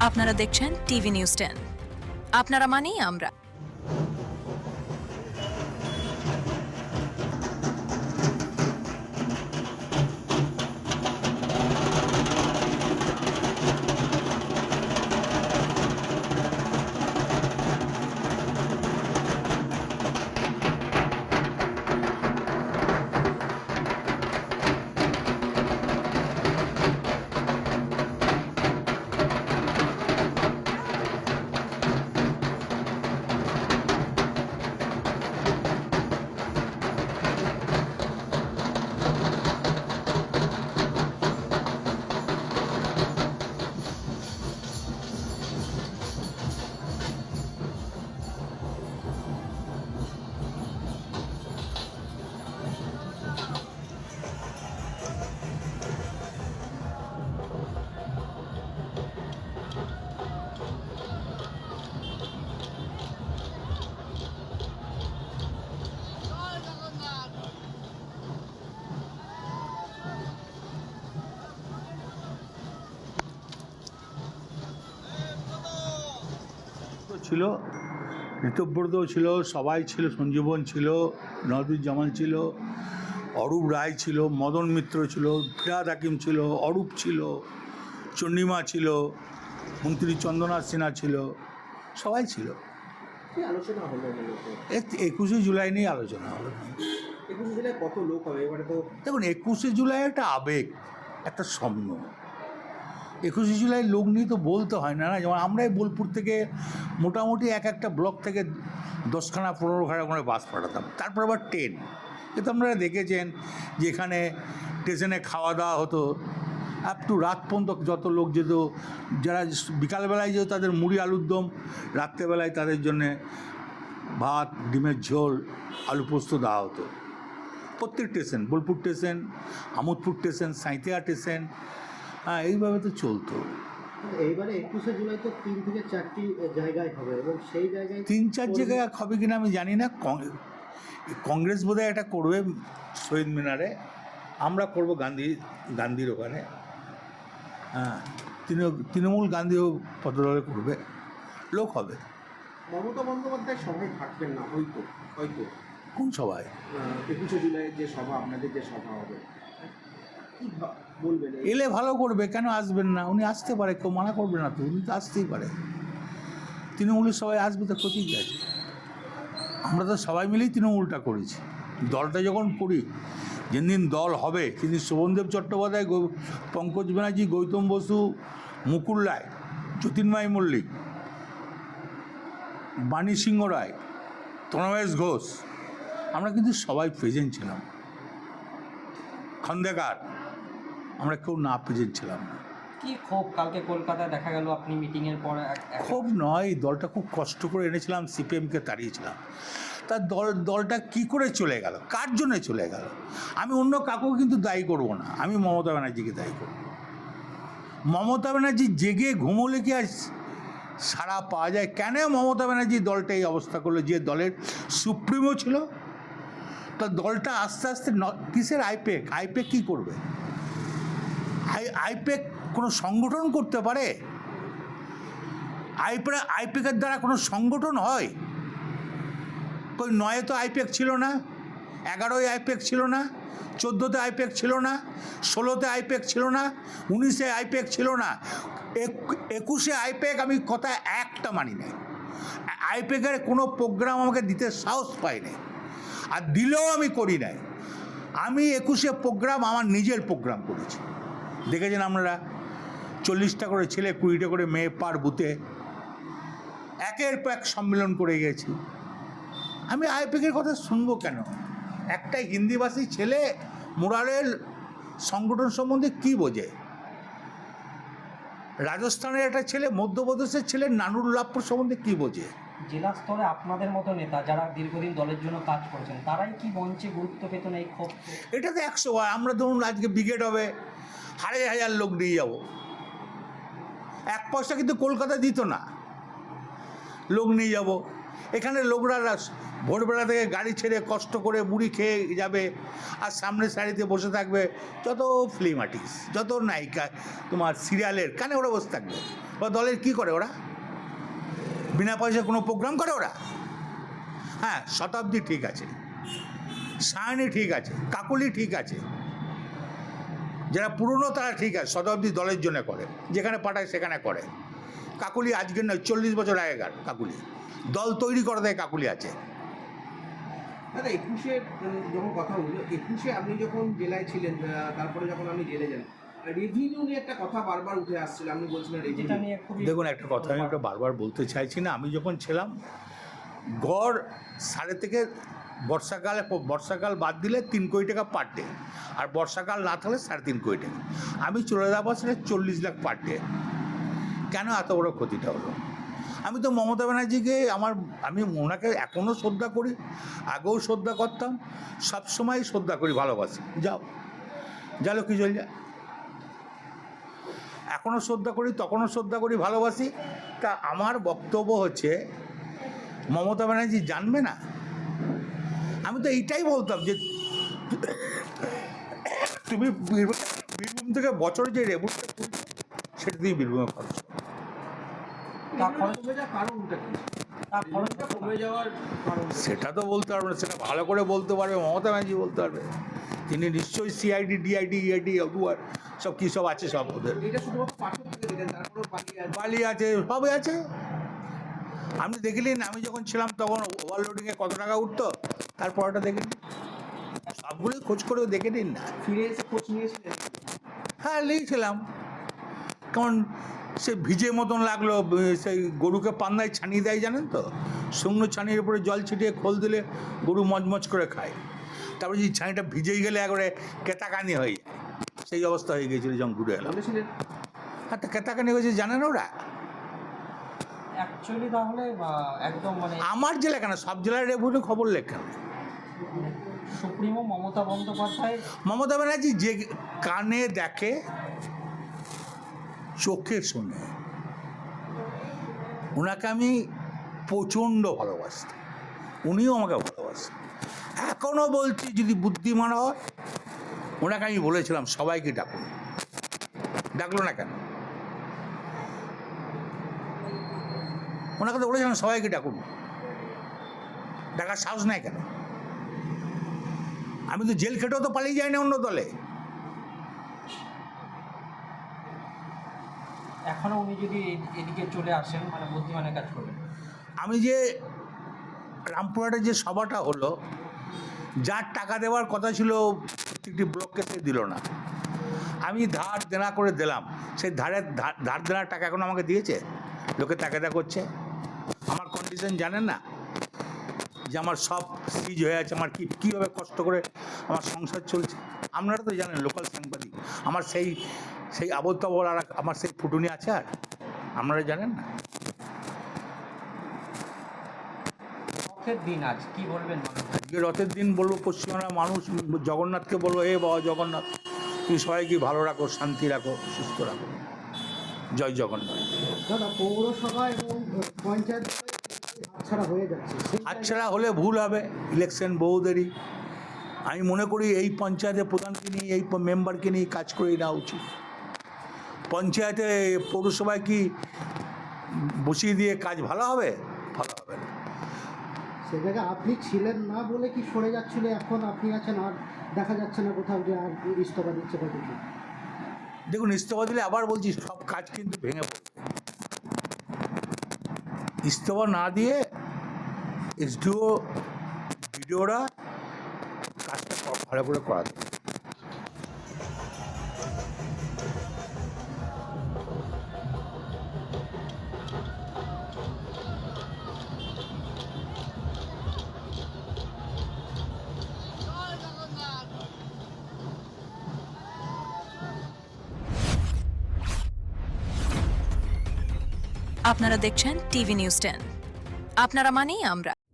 আপনারা দেখছেন TV news 10। আপনারা মানেই আমরা। ছিল, ঋতব্রত ছিল, সবাই ছিল, সঞ্জীবন ছিল, নওয়াজুজ্জামান ছিল, অরূপ রায় ছিল, মদন মিত্র ছিল, ফিরহাদ হাকিম ছিল, অরূপ ছিল, চন্ডিমা ছিল, মন্ত্রী চন্দ্রনাথ সিনহা ছিল, সবাই ছিল। কি আলোচনা হলো মূলত? 21শে জুলাই নিয়ে আলোচনা হলো। 21 জুলাই কত লোক হবে এবারে? তো দেখুন, 21শে জুলাই একটা আবেগ, একটা স্বপ্ন। 21শে জুলাই লোক নিয়ে তো বলতে হয় না, যেমন আমরাই বোলপুর থেকে মোটামুটি একটা ব্লক থেকে 10খানা 15খানা করে বাস পাঠাতাম, তারপর আবার ট্রেন। কিন্তু আপনারা দেখেছেন যে এখানে স্টেশনে খাওয়া দাওয়া হতো, আপ টু রাত পর্যন্ত যত লোক যেত। যারা বিকালবেলায় যেত তাদের মুড়ি আলুর দম, রাত্রেবেলায় তাদের জন্যে ভাত, ডিমের ঝোল, আলু পোস্ত দেওয়া হতো। প্রত্যেক station, Bolpur station, Amodpur station, Sainthia station, এইভাবে তো চলতো। এইবারে 21শে জুলাই তো 3 থেকে 4টি জায়গায় হবে এবং সেই জায়গায় 3-4 জায়গায় হবে কিনা আমি জানি না। কংগ্রেস বোধহয় একটা করবে শহীদ মিনারে, আমরা করব গান্ধীর ওখানে। হ্যাঁ, তৃণমূল গান্ধীও পদদলে করবে, লোক হবে। মমতা বন্দ্যোপাধ্যায় সভায় থাকবেন না হয়তো। কোন সবাই? 21শে জুলাইয়ের যে সভা, আপনাদের যে সভা হবে, কি বলবেন? এলে ভালো করবে, কেন আসবেন না? উনি আসতে পারে, কেউ মানা করবে না তো, উনি তো আসতেই পারে। তৃণমূলের সবাই আসবে তো, ক্ষতি কী আছে? আমরা তো সবাই মিলেই তৃণমূলটা করেছি। দলটা যখন করি, যেদিন দল হবে সেদিন শোভনদেব চট্টোপাধ্যায়, পঙ্কজ ব্যানার্জি, গৌতম বসু, মুকুল রায়, জ্যোতির্ময় মল্লিক, বাণী সিংহ রায়, তনমেশ ঘোষ, আমরা কিন্তু সবাই প্রেজেন্ট ছিলাম। খন্দেকার, আমরা কেউ না প্রেজেন্ট ছিলাম না। কি ক্ষোভ কালকে কলকাতায় দেখা গেল আপনি মিটিংয়ের পরে? খুব নয়, দলটা খুব কষ্ট করে এনেছিলাম, সিপিএমকে তাড়িয়েছিলাম। তার দলটা কি করে চলে গেল, কার জন্যে চলে গেল? আমি অন্য কাউকে কিন্তু দায়ী করব না, আমি মমতা ব্যানার্জিকে দায়ী করব। মমতা ব্যানার্জি জেগে ঘুমোলে কি আর সারা পাওয়া যায়? কেন মমতা ব্যানার্জি দলটা এই অবস্থা করলো? যে দলের সুপ্রিমো ছিল, তা দলটা আস্তে আস্তে কিসের আইপেক কী করবে? আইপেক কোনো সংগঠন করতে পারে? আইপেকের দ্বারা কোনো সংগঠন হয়? কই 9-এ তো আইপেক ছিল না, 11-এ আইপেক ছিল না, 14-তে আইপেক ছিল না, 16-তে আইপেক ছিল না, 19-এ আইপেক ছিল না, 21শে আইপেক আমি কথা একটা মানি নাই। আইপেকের কোনো প্রোগ্রাম আমাকে দিতে সাহস পাই নাই, আর দিলেও আমি করি নাই। আমি 21শে প্রোগ্রাম আমার নিজের প্রোগ্রাম করেছি। দেখেছেন আপনারা, 40টা করে ছেলে, 20টা করে মেয়ে পার বুথে একের পর এক সম্মেলন করে গেছি। আমি আইপেকের কথা শুনবো কেন? একটাই হিন্দিভাষী ছেলে মোরালের সংগঠন সম্বন্ধে কি বোঝে? রাজস্থানের একটা ছেলে, মধ্যপ্রদেশের ছেলে নানুরুল্লাহপুর সম্বন্ধে কি বোঝে? জেলা স্তরে আপনাদের মতো নেতা যারা দীর্ঘদিন দলের জন্য কাজ করেছেন, তারাই কি মঞ্চে গুরুত্ব পেত না এই ক্ষোভ? এটা তো 100 হয়। আমরা ধরুন আজকে ব্রিগেড হবে, 1000 লোক নিয়ে যাব, 1 পয়সা কিন্তু কলকাতা দিত না। লোক নিয়ে যাব, এখানে লোকরা ভোরবেলা থেকে গাড়ি ছেড়ে কষ্ট করে মুড়ি খেয়ে যাবে, আর সামনের সারিতে বসে থাকবে যত ফিল্ম আর্টিস্ট, যত নায়িকা তোমার সিরিয়ালের, কেন ওরা বসে থাকবে? ওরা দলের কি করে? ওরা বিনা পয়সায় কোনো প্রোগ্রাম করে ওরা? হ্যাঁ, শতাব্দী ঠিক আছে, সায়নী ঠিক আছে, কাকলি ঠিক আছে, যারা পুরনো তারা ঠিক আছে, শতাব্দী দলের জন্য করে, যেখানে পাঠায় সেখানে করে। কাকলি আজকের নয়, 40 বছর আগেকার কাকলি, দল তৈরি করে দেয় কাকলি আছে। দাদা 21-এর যখন কথা হলো, 21-এ আপনি যখন জেলায় ছিলেন, তারপরে যখন আপনি জেলে যান, রেভিনিউ নিয়ে একটা কথা বারবার উঠে আসছিল, আপনি বলছিলেন যেটা রেভিনিউ নিয়ে খুবই দেখুন, একটা কথা আমি একটা বারবার বলতে চাইছি না, আমি যখন ছিলাম গড় সাড়ে থেকে বর্ষাকাল বাদ দিলে 3 কোটি টাকা পার ডে, আর বর্ষাকাল না থাকলে 3.5 কোটি টাকা। আমি চলে যাওয়ার পর সেটা 40 লাখ পার ডে। কেন এত বড় ক্ষতিটা হলো? আমি তো মমতা ব্যানার্জিকে আমি ওনাকে এখনও শ্রদ্ধা করি, আগেও শ্রদ্ধা করতাম, সবসময় শ্রদ্ধা করি, ভালোবাসি। যা লক্ষ্মী চল যা, এখনও শ্রদ্ধা করি, তখনও শ্রদ্ধা করি, ভালোবাসি। তা আমার বক্তব্য হচ্ছে, মমতা ব্যানার্জি জানবে না? আমি তো এইটাই বলতাম যে তুমি বীরভূম থেকে বছরে যে রেভেনিউটা তুলছো সেটা দিয়ে বীরভূমে খরচ করো। তার খরচ কমে যাওয়ার কারণটা কি? তার খরচটা কমে যাওয়ার কারণ সেটা তো বলতে পারবে না, সেটা ভালো করে বলতে পারবে মমতা ব্যানার্জি, বলতে পারবে। তিনি নিশ্চয়ই সিআইডি, ডিআইডি, ইআইডি, সব কী সব আছে, সব ওদের এটা শুধুমাত্র পাথর থেকে দিলেন, তারপরেও বালি আছে, সবই আছে। আপনি দেখলেন আমি যখন ছিলাম তখন ওভারলোডিংয়ে কত টাকা উঠতো, তারপরটা দেখে সবগুলোই খোঁজ করেও দেখে নিন না। ফিরে এসে খোঁজ নিয়েছিলেন? হ্যাঁ, নিয়েছিলাম। কারণ সে ভিজে মতন লাগলো, সেই গরুকে পান্নায় ছানিয়ে দেয় জানেন তো, শুকনো ছানির উপরে জল ছিটিয়ে খোল দিলে গরু মজমজ করে খায়। তারপরে যে ছানিটা ভিজেই গেলে একবারে কেতাকানি হয়ে যায়, সেই অবস্থা হয়ে গিয়েছিল যখন ঘুরে এলাম। বলেছিলেন হ্যাঁ, তা কেতাকানি হয়েছে জানেন ওরা? অ্যাকচুয়ালি তাহলে একদম মানে আমার জেলা কেন, সব জেলার রেভিনিউ খবর লেখেন। সুপ্রিমো মমতা বন্দ্যোপাধ্যায়, মমতা ব্যানার্জি যে কানে দেখে, চোখে শোনে, ওনাকে আমি প্রচণ্ড ভালোবাসতাম, উনিও আমাকে ভালোবাসেন। এখনও বলছি, যদি বুদ্ধিমান হয়, ওনাকে আমি বলেছিলাম সবাইকে ডাকুন, ডাকলো না কেন? ওনাকে তো বলেছিলাম সবাইকে ডাকুন, ডাকার সাহস নেই কেন? আমি তো জেল খেটেও তো পালিয়ে যাই না অন্য দলে। এখনো উনি যদি এদিকে চলে আসেন, মানে বুদ্ধিমানের কাজ করবেন। আমি যে রামপুরহাটে যে সভাটা হলো, যার টাকা দেওয়ার কথা ছিল প্রত্যেকটি ব্লককে, সে দিল না। আমি ধার দেনা করে দিলাম, সেই ধার দেনার টাকা এখন আমাকে দিয়েছে? লোকে তাকেদা করছে। আমার কন্ডিশন জানেন না, যে আমার সব সিজ হয়ে আছে, আমার কীভাবে কষ্ট করে আমার সংসার চলছে। আপনারা তো জানেন, লোকাল সাংবাদিক, আমার সেই আবল তাবল আর আমার সেই ফুটুনি আছে, আর আপনারা জানেন না। রথের দিন আজ, কি বলবেন? আজকে রথের দিন বলবো, পশ্চিমবাংলার মানুষ জগন্নাথকে বলবো, হে বাবা জগন্নাথ, তুমি সবাইকে ভালো রাখো, শান্তি রাখো, সুস্থ রাখো। জয় জগন্নাথ। দাদা, পৌরসভা এবং পঞ্চায়েত হাতছাড়া হয়ে যাচ্ছে, হাতছাড়া হলে ভুল হবে, ইলেকশন বহু দেরি। আমি মনে করি এই পঞ্চায়েতের প্রধানকে নিয়ে, এই মেম্বারকে নিয়ে কাজ করে নেওয়া উচিত। পঞ্চায়েতে, পৌরসভায় কি বসিয়ে দিয়ে কাজ ভালো হবে? ভালো হবে না। সে জায়গায় আপনি ছিলেন না বলে কি সরে যাচ্ছিল, এখন আপনি আছেন আর দেখা যাচ্ছে না কোথাও যে আর ইস্তফা দিচ্ছে বা কিছু? দেখুন, ইস্তফা দিলে আবার বলছি, সব কাজ কিন্তু ভেঙে পড়বে। ইস্তফা না দিয়ে এসডিও, বিডিওরা কাজটা ভালো করে করাতে। আপনারা দেখছেন টিভি নিউজ 10। আপনারা মানেই আমরা।